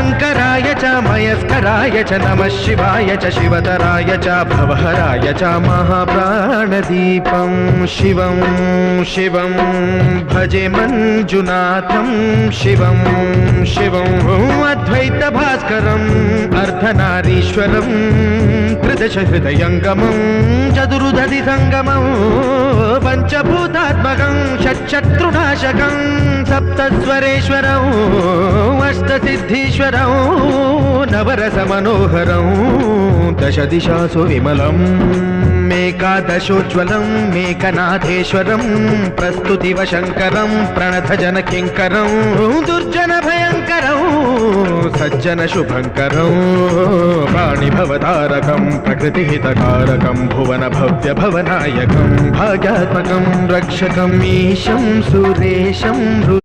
शङ्कराय च मयस्कराय च नमः शिवाय च शिवतराय च भवहराय च महाप्राणदीपं शिवं शिवं भजे मञ्जुनाथं शिवं शिवं अद्वैतभास्करम् अर्धनारीश्वरं त्रिदशहृदयङ्गमं चतुर्दधिसङ्गमं पञ्चभूतात्मकं षट्शत्रुनाशकं सप्तस्वरेश्वरं अष्टसिद्धीश्वरं नवरसमनोहरं दशदिशासु विमलम् मेकादशोज्ज्वलं मेकनाथेश्वरं प्रस्तुतिवशङ्करं प्रणतजनकिङ्करं दुर्जनभयङ्करं सज्जनशुभङ्करं प्राणिभवतारकं प्रकृतिहितकारकं भुवनभव्यभवनायकं भाग्यात्मकं रक्षकम् ईशं सुरेशं